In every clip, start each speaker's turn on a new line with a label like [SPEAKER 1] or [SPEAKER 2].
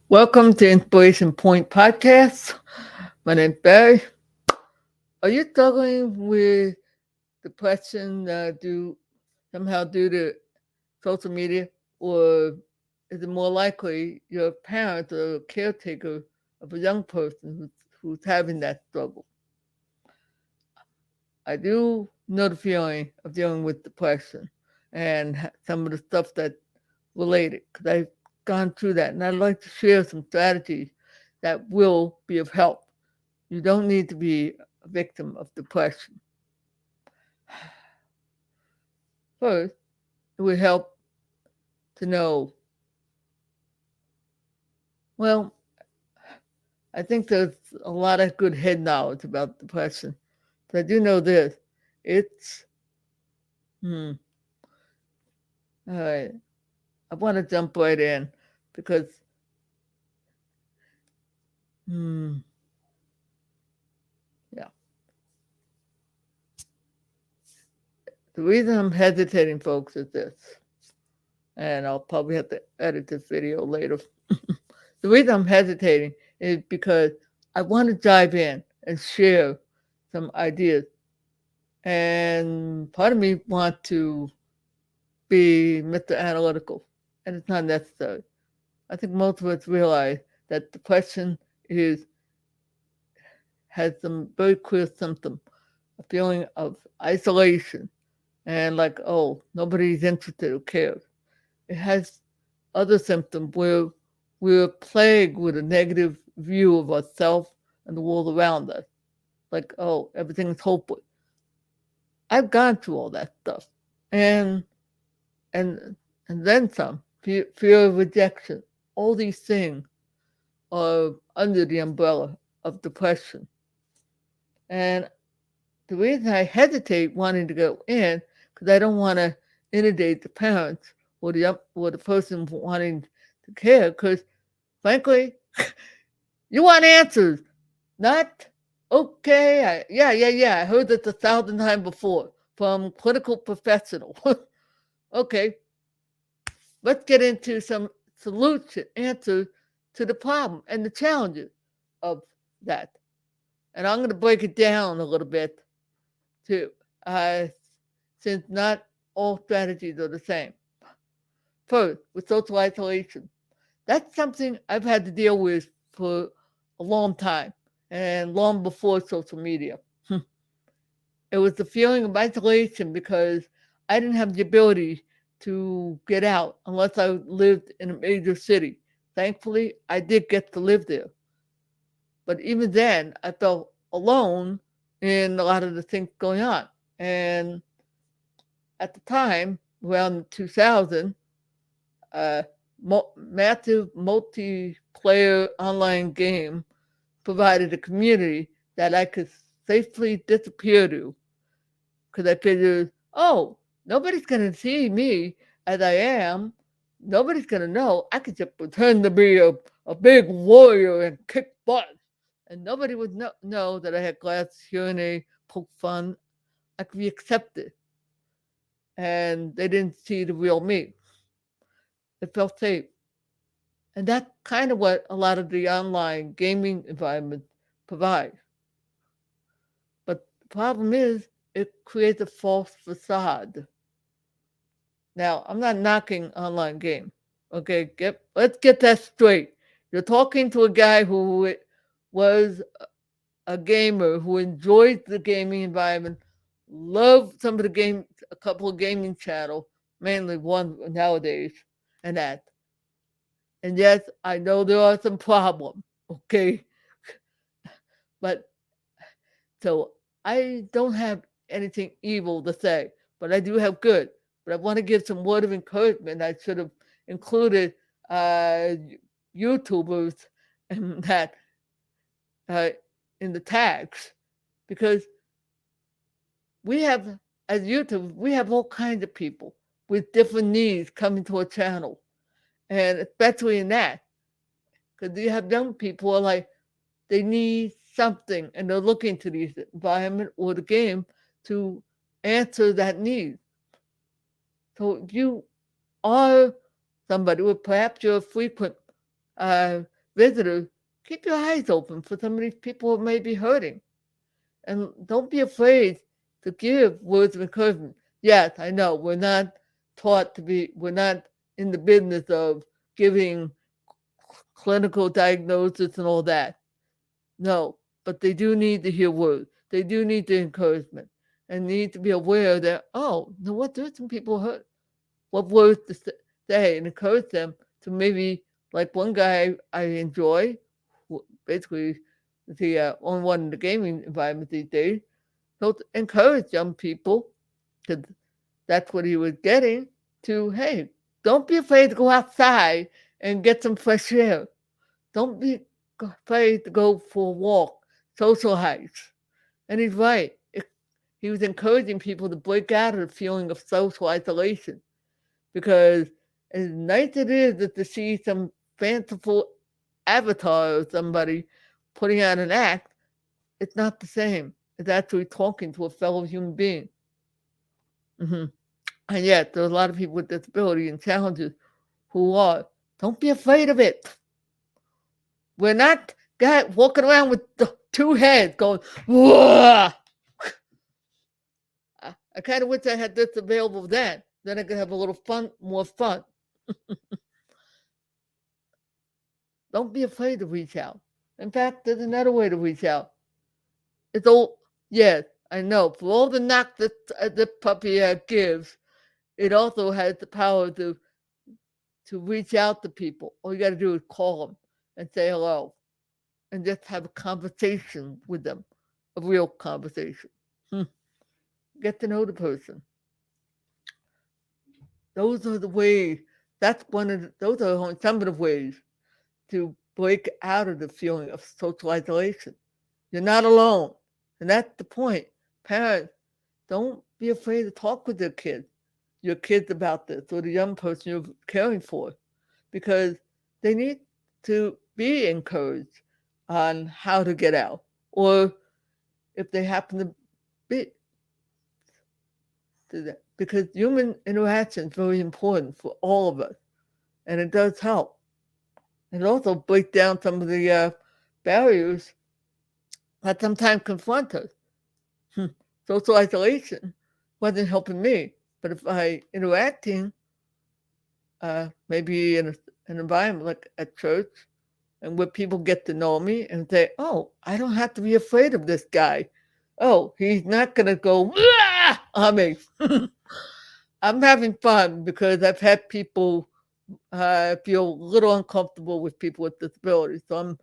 [SPEAKER 1] Welcome to Inspiration Point Podcast. My name's Barry. Are you struggling with depression due to social media, or is it more likely you're a parent or a caretaker of a young person who's having that struggle? I do know the feeling of dealing with depression and some of the stuff that related because I've gone through that, and I'd like to share some strategies that will be of help. You don't need to be a victim of depression. First, it would help to know, well, I think there's a lot of good head knowledge about depression. But I do know this. It's, hmm, all right, I want to jump right in because, hmm, yeah. The reason I'm hesitating, folks, is this, and I'll probably have to edit this video later. The reason I'm hesitating is because I want to dive in and share some ideas. And part of me want to be Mr. Analytical, and it's not necessary. I think most of us realize that depression is has some very clear symptom, a feeling of isolation and like, oh, nobody's interested or cares. It has other symptoms where we're plagued with a negative view of ourselves and the world around us. Like, oh, everything's hopeless. I've gone through all that stuff. And and and then some. Fear of rejection. All these things are under the umbrella of depression. And the reason I hesitate wanting to go in, because I don't want to inundate the parents or the person wanting to care, because frankly, you want answers, not okay. Yeah. I heard this 1,000 times before from clinical professional. Okay, let's get into some solution answers to the problem and the challenges of that. And I'm going to break it down a little bit too, uh, since not all strategies are the same. First, with social isolation, that's something I've had to deal with for a long time and long before social media. It was the feeling of isolation because I didn't have the ability to get out unless I lived in a major city. Thankfully, I did get to live there. But even then, I felt alone in a lot of the things going on. And at the time, around 2000, a massive multiplayer online game provided a community that I could safely disappear to because I figured, oh, nobody's going to see me as I am. Nobody's going to know. I could just pretend to be a big warrior and kick butt. And nobody would know that I had glass hearing aid, poke fun. I could be accepted. And they didn't see the real me. It felt safe. And that's kind of what a lot of the online gaming environments provide. But the problem is, it creates a false facade. Now, I'm not knocking online game. Okay, let's get that straight. You're talking to a guy who was a gamer who enjoyed the gaming environment, loved some of the game, a couple of gaming channels, mainly one nowadays, and that. And yes, I know there are some problems. Okay, but so I don't have anything evil to say, but I do have good. But I want to give some word of encouragement. I should have included uh, YouTubers and that uh, in the tags because we have, as YouTube, we have all kinds of people with different needs coming to a channel, and especially in that, because you have young people who are like they need something and they're looking to the environment or the game to answer that need. So if you are somebody, or perhaps you're a frequent uh, visitors, keep your eyes open for some of these people who may be hurting. And don't be afraid to give words of encouragement. Yes, I know we're not in the business of giving clinical diagnosis and all that. No, but they do need to hear words. They do need the encouragement and need to be aware that, oh, you know what, there's some people hurt. What words to say and encourage them to maybe, like one guy I enjoy, who basically the only one in the gaming environment these days, he'll encourage young people, because that's what he was getting, to, hey, don't be afraid to go outside and get some fresh air. Don't be afraid to go for a walk, socialize. And he's right. He was encouraging people to break out of the feeling of social isolation, because as nice it is to see some fanciful avatar of somebody putting on an act, it's not the same as actually talking to a fellow human being. Hmm. And yet, there are a lot of people with disability and challenges who are. Don't be afraid of it. We're not walking around with the two heads going, whoa. I kind of wish I had this available then. Then I could have a little fun, more fun. Don't be afraid to reach out. In fact, there's another way to reach out. It's all, yes, I know. For all the knock that the puppy gives, it also has the power to reach out to people. All you got to do is call them and say hello and just have a conversation with them, a real conversation. Get to know the person. Those are the ways. Those are only some of the ways to break out of the feeling of social isolation. You're not alone. And that's the point. Parents, don't be afraid to talk with your kids about this, or the young person you're caring for, because they need to be encouraged on how to get out. Or if they happen to be, to that. Because human interaction is very important for all of us, and it does help. And it also breaks down some of the barriers that sometimes confront us. Social isolation wasn't helping me, but if I interacting, maybe in an environment like at church, and where people get to know me and say, "Oh, I don't have to be afraid of this guy. Oh, he's not gonna go on me." I'm having fun because I've had people feel a little uncomfortable with people with disabilities, so I'm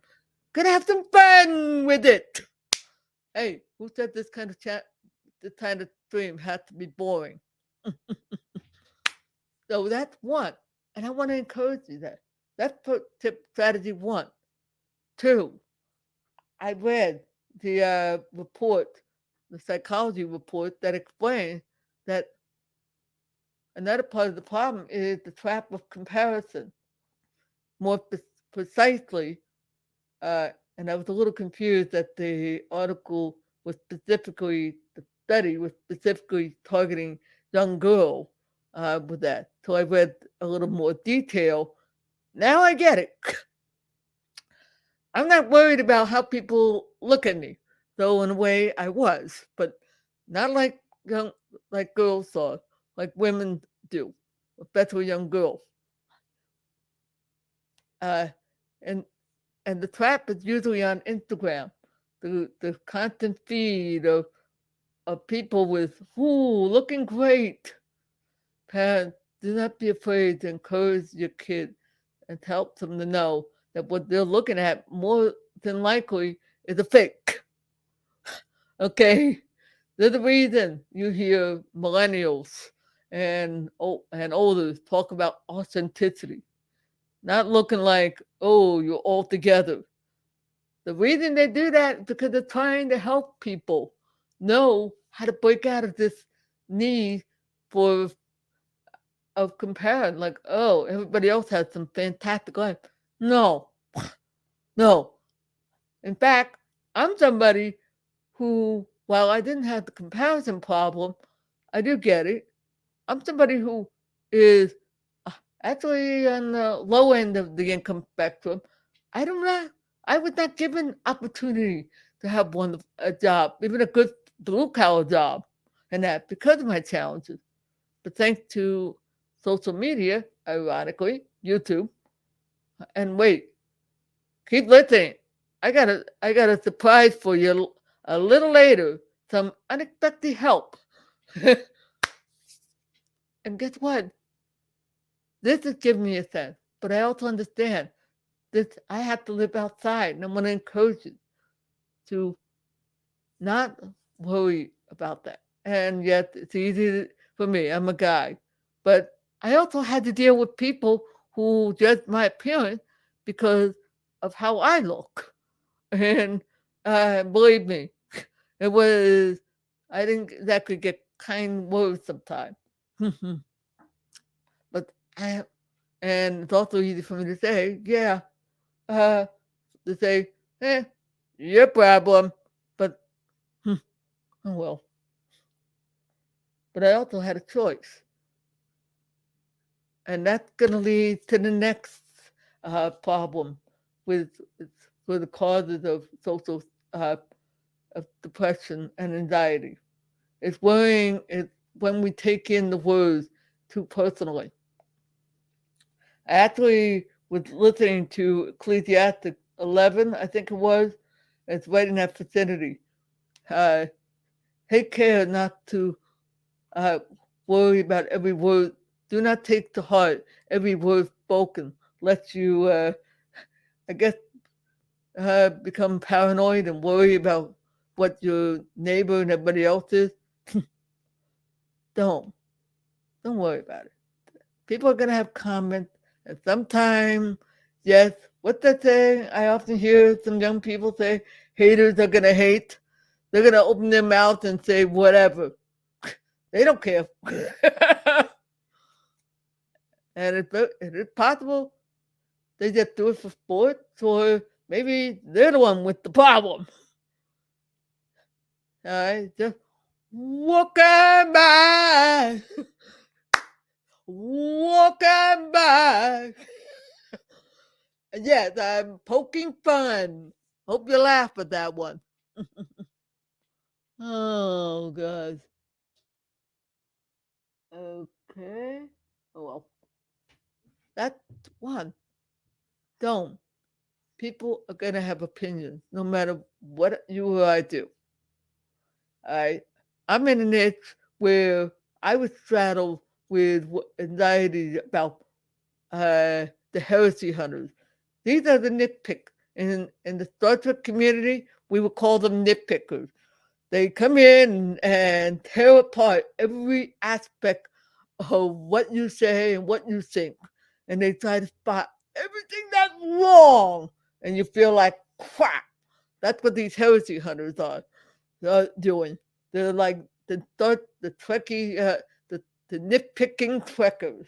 [SPEAKER 1] gonna have some fun with it. Hey, who said this kind of this kind of stream has to be boring? So that's one. And I want to encourage you that. That's tip strategy one. Two, I read the report, the psychology report that explains that another part of the problem is the trap of comparison. More precisely, and I was a little confused that the article was specifically, the study was specifically targeting young girls with that. So I read a little more detail. Now I get it. I'm not worried about how people look at me, though in a way I was, but not like young, like girls saw, like women do, especially young girls. Uh, and and the trap is usually on Instagram, the constant feed of people with looking great. Parents, do not be afraid to encourage your kid and help them to know that what they're looking at more than likely is a fake. Okay, there's a reason you hear millennials and older talk about authenticity, not looking like, oh, you're all together. The reason they do that is because they're trying to help people know how to break out of this need for of comparing, like, oh, everybody else has some fantastic life. No, no. In fact, I'm somebody who, while I didn't have the comparison problem, I do get it. I'm somebody who is actually on the low end of the income spectrum, I do not, I was not given opportunity to have a job, even a good blue collar job, and that because of my challenges. But thanks to social media, ironically, YouTube, and wait, keep listening. I got a surprise for you a little later. Some unexpected help. And guess what? This is giving me a sense, but I also understand this. I have to live outside, and I want to encourage you to not worry about that. And yet, it's easy for me. I'm a guy, but I also had to deal with people who judge my appearance because of how I look. And believe me, it was. I didn't exactly get kind words sometimes. But I and it's also easy for me to say, yeah, uh, to say, eh, your problem. But, oh well. But I also had a choice. And that's going to lead to the next problem with, with the causes of social uh, of depression and anxiety. It's worrying it's when we take in the words too personally. I actually was listening to Ecclesiastic 11, I think it was. It's right in that vicinity. Uh, Take care not to uh, worry about every word. Do not take to heart every word spoken, lest you, I guess, become paranoid and worry about what your neighbor and everybody else is. Don't. Don't worry about it. People are going to have comments. And sometimes, yes, what they say, I often hear some young people say, haters are going to hate. They're going to open their mouth and say whatever. They don't care. And it's possible they just do it for sports, or maybe they're the one with the problem. All right, just walking by, walking by. Yes, I'm poking fun. Hope you laugh at that one. Oh, God. Okay. Oh, well, that's one. Don't. People are going to have opinions no matter what you or I do. I I'm in a niche where I was straddled with anxiety about the heresy hunters. These are the nitpick in the Star Trek community. We would call them nitpickers. They come in and tear apart every aspect of what you say and what you think, and they try to spot everything that's wrong, and you feel like crap. That's what these heresy hunters are doing. They're like the Trekkie, the nitpicking Trekkers,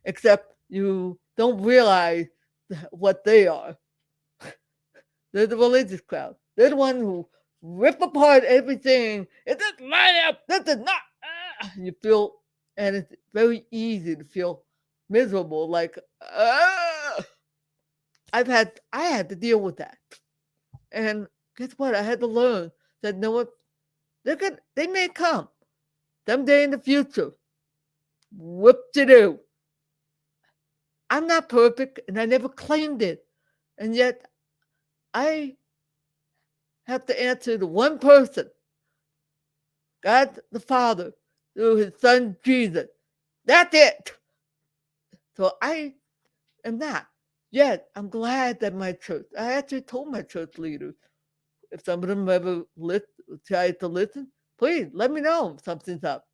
[SPEAKER 1] except you don't realize what they are. They're the religious crowd. They're the one who rip apart everything. It doesn't line up. This is not. You feel, and it's very easy to feel miserable. Like I had to deal with that, and guess what? I had to learn that no one they may come someday in the future. Whoop to do. I'm not perfect, and I never claimed it, and yet I have to answer to one person, God the Father, through His Son Jesus. That's it. So I am not. Yet I'm glad that my church. I actually told my church leaders, if some of them ever try to listen, please let me know if something's up,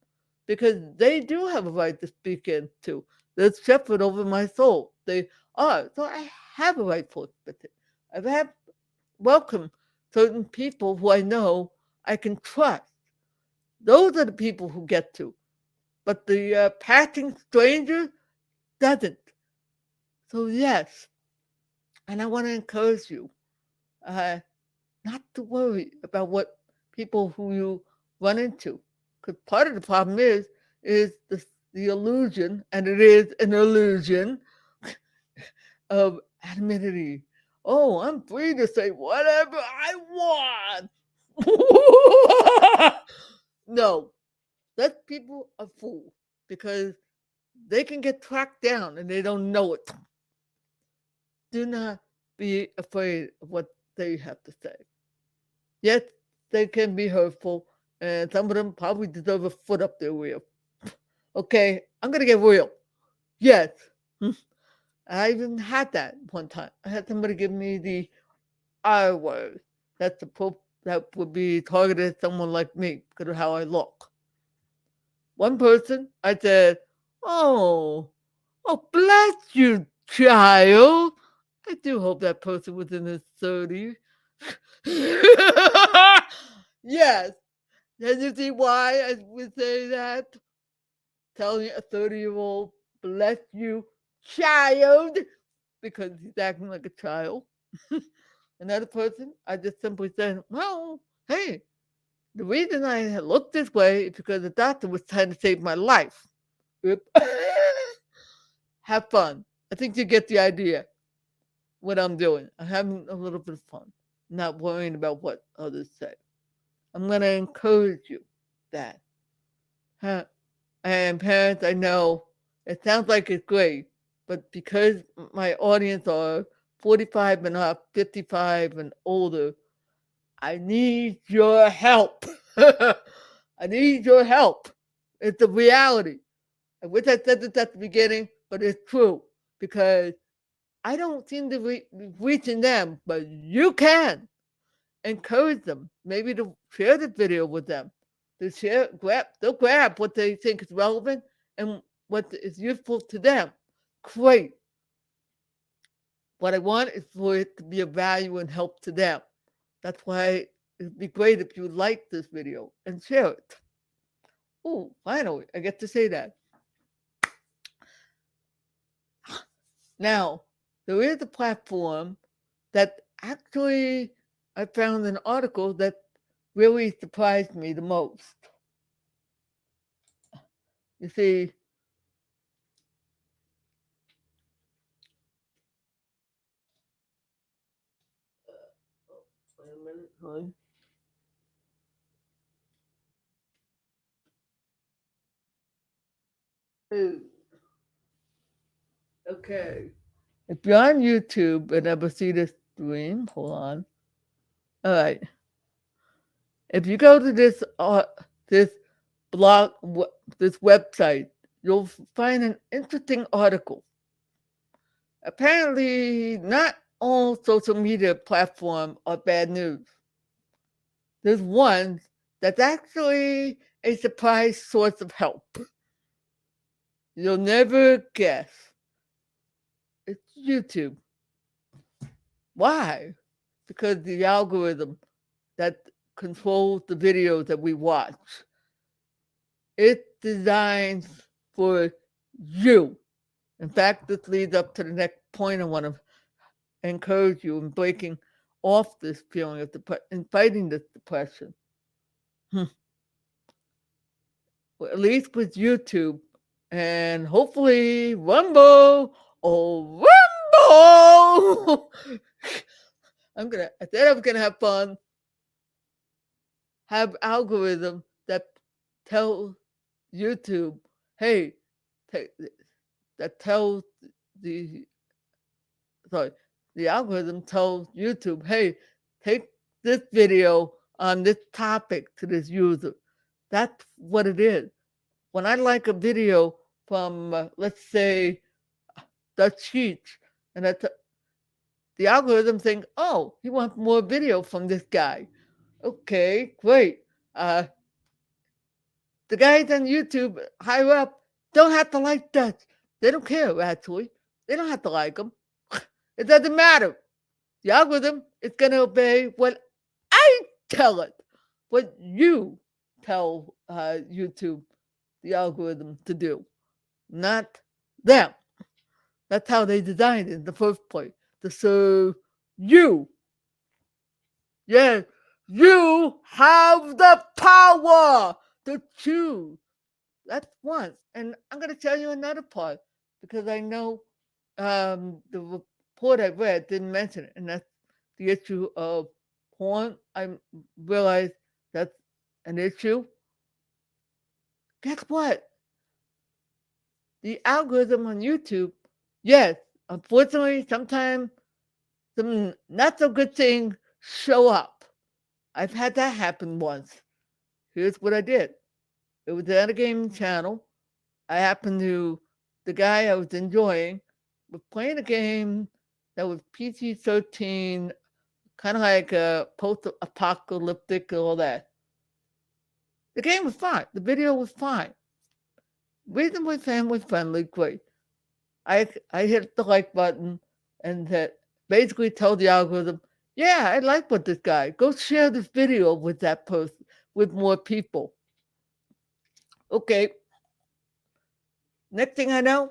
[SPEAKER 1] because they do have a right to speak in too. There's shepherd over my soul. They are. So I have a right to speak it. I've had welcome certain people who I know I can trust. Those are the people who get to. But the passing stranger doesn't. So yes, and I want to encourage you uh, not to worry about what people who you run into, because part of the problem is the illusion, and it is an illusion, of anonymity. Oh, I'm free to say whatever I want. No, let people a fool because they can get tracked down and they don't know it. Do not be afraid of what they have to say. Yes, they can be hurtful, and some of them probably deserve a foot up their rear. Okay, I'm gonna get real. Yes, I even had that one time. I had somebody give me the I word. That's the that would be targeted at someone like me because of how I look. One person, I said, "Oh, oh, bless you, child." I do hope that person was in his 30s. Yes. Can you see why I would say that? Telling a 30-year-old, bless you, child, because he's acting like a child. Another person, I just simply said, well, hey, the reason I look this way is because the doctor was trying to save my life. Have fun. I think you get the idea what I'm doing. I'm having a little bit of fun, not worrying about what others say. I'm going to encourage you that. Huh? And parents, I know it sounds like it's great, but because my audience are 45 and up, 55 and older, I need your help. I need your help. It's a reality. I wish I said this at the beginning, but it's true because I don't seem to be reaching them, but you can encourage them. Maybe to share the video with them, to share, they'll grab what they think is relevant and what is useful to them. Great. What I want is for it to be of value and help to them. That's why it'd be great if you like this video and share it. Oh, finally, I get to say that. Now, there is a platform that actually I found an article that really surprised me the most. You see, wait a minute, honey. Ooh, okay. If you're on YouTube and ever see this stream, hold on. All right. If you go to this blog, this website, you'll find an interesting article. Apparently, not all social media platforms are bad news. There's one that's actually a surprise source of help. You'll never guess. It's YouTube. Why? Because the algorithm that controls the videos that we watch, it's designed for you. In fact, this leads up to the next point I want to encourage you in breaking off this feeling of depression and fighting this depression. Well, at least with YouTube and hopefully Rumble. Oh, Rumble! I said I was gonna have fun. Have algorithm that tell YouTube, hey, that tells the sorry, the algorithm tells YouTube, hey, take this video on this topic to this user. That's what it is. When I like a video from, let's say, the Cheech, and the algorithm think, oh, he wants more video from this guy. Okay, great. The guys on YouTube higher up don't have to like that. They don't care, actually. They don't have to like them. It doesn't matter. The algorithm is going to obey what I tell it, what you tell YouTube, the algorithm to do, not them. That's how they designed it in the first place, to serve you. Yes, you have the power to choose That's one. And I'm going to tell you another part because I know the report I read didn't mention it, and that's the issue of porn. I realized that's an issue. Guess what? The algorithm on YouTube, yes, unfortunately, sometimes some not so good things show up. I've had that happen once. Here's what I did. It was at a gaming channel. I happened to, the guy I was enjoying was playing a game that was PG-13, kind of like a post-apocalyptic and all that. The game was fine. The video was fine. Reasonably family friendly, great. I hit the like button and that basically told the algorithm, yeah, I like what this guy. Go share this video with that person, with more people. Okay. Next thing I know,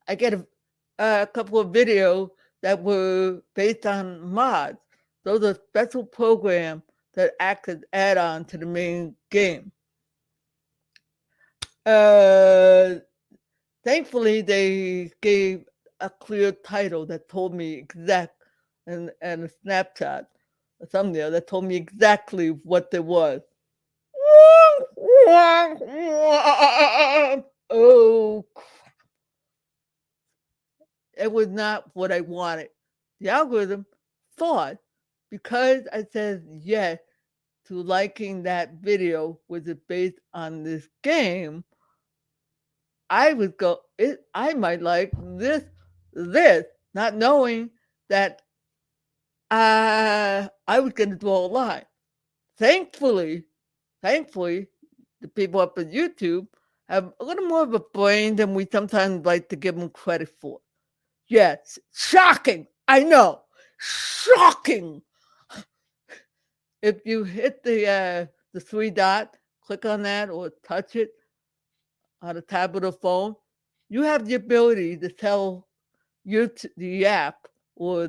[SPEAKER 1] I get a couple of videos that were based on mods. Those are special programs that act as add-on to the main game. Uh, Thankfully, they gave a clear title that told me exact and a snapshot, a thumbnail that told me exactly what there was. Oh, it was not what I wanted. The algorithm thought because I said yes to liking that video, was it based on this game, I would go, I might like this, not knowing that I was going to draw a line. Thankfully, thankfully, the people up at YouTube have a little more of a brain than we sometimes like to give them credit for. Yes, shocking. I know, shocking. If you hit the three dot, click on that or touch it on a tablet or phone, you have the ability to tell the app or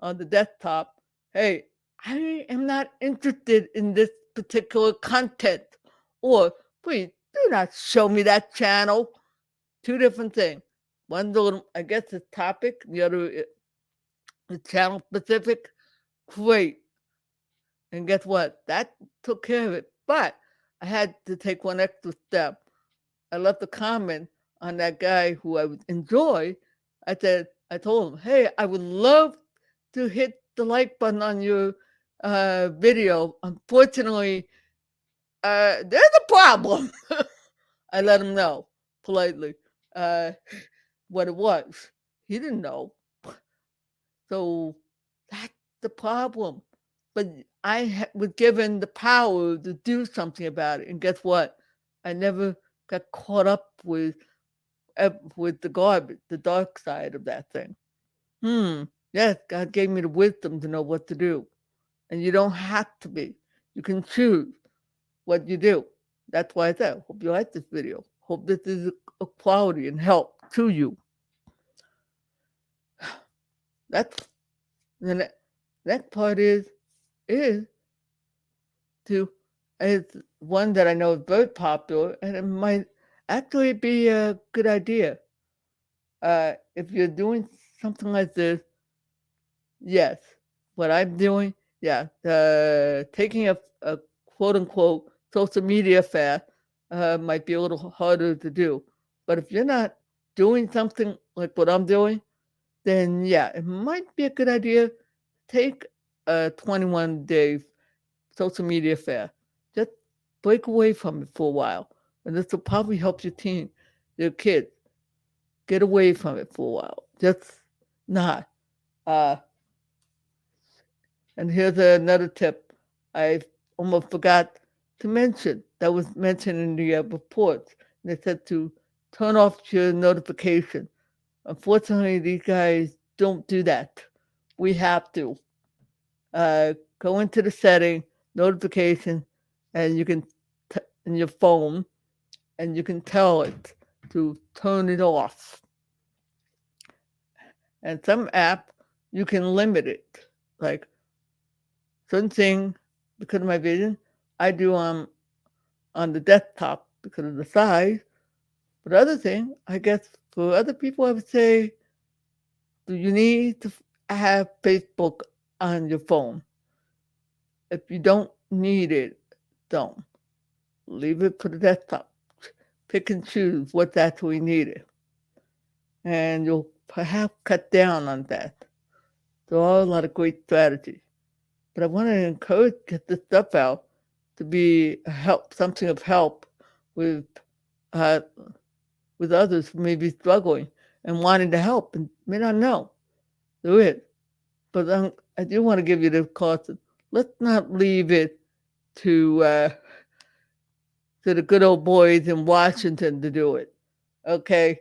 [SPEAKER 1] on the desktop, hey, I am not interested in this particular content, or please do not show me that channel. Two different things. One's a little, I guess, the topic. The other is channel specific. Great. And guess what? That took care of it. But I had to take one extra step. I left a comment on that guy who I would enjoy. I told him, hey, I would love to hit the like button on your video. Unfortunately, there's a problem. I let him know politely uh, what it was. He didn't know. So that's the problem. But was given the power to do something about it. And guess what? I never got caught up with the garbage, the dark side of that thing. Yes, God gave me the wisdom to know what to do. And you don't have to be. You can choose what you do. That's why I said, hope you like this video. Hope this is a quality and help to you. That's the next part is to is one that I know is very popular and it might actually be a good idea. If you're doing something like this, yes. What I'm doing, yeah, taking a quote unquote social media fast might be a little harder to do. But if you're not doing something like what I'm doing, then yeah, it might be a good idea. Take a 21-day social media fast. Just break away from it for a while. And this will probably help your kids, get away from it for a while. Just not. Uh, And here's another tip I almost forgot to mention that was mentioned in the reports. They said to turn off your notification. Unfortunately, these guys don't do that. We have to go into the setting, notification, and you can in your phone, and you can tell it to turn it off. And some app you can limit it, like certain thing because of my vision. I do on the desktop because of the size. But other thing, I guess for other people, I would say, do you need to have Facebook on your phone? If you don't need it, don't. Leave it for the desktop. Pick and choose what's actually needed. And you'll perhaps cut down on that. There are a lot of great strategies. But I want to encourage get this stuff out to be a help, something of help with uh, with others who may be struggling and wanting to help and may not know. There is. But I do want to give you the caution. Let's not leave it to to the good old boys in Washington to do it. Okay?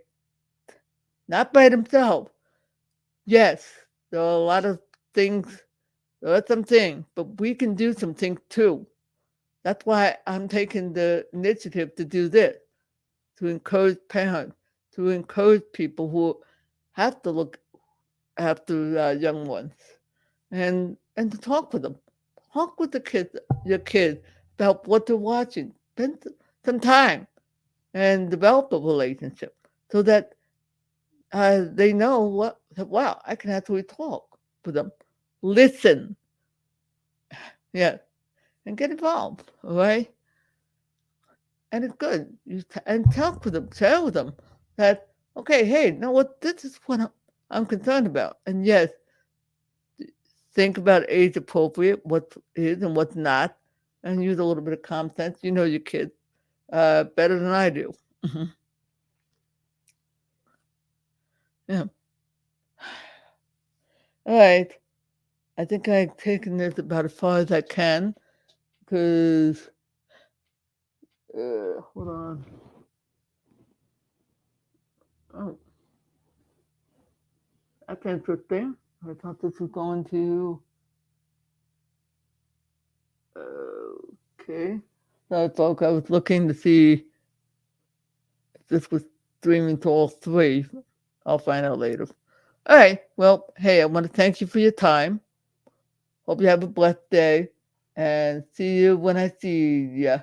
[SPEAKER 1] Not by themselves. Yes, there are a lot of things, there are some things, but we can do some things too. That's why I'm taking the initiative to do this, to encourage parents, to encourage people who have to look after young ones, and to talk with them, talk with the kids, your kids, about what they're watching. Spend some time and develop a relationship so that they know what. Wow, I can actually talk with them, listen, yeah, and get involved. All right. And it's good. And talk with them, share with them that, okay, hey, you know what? This is what I'm concerned about. And yes, think about age appropriate, what is and what's not, and use a little bit of common sense. You know your kids better than I do. Mhm. Yeah. All right. I think I've taken this about as far as I can because, hold on. Oh, that's interesting. I thought this was going to. Okay. So, folks, I was looking to see if this was streaming to all three. I'll find out later. All right. Well, hey, I want to thank you for your time. Hope you have a blessed day and see you when I see you.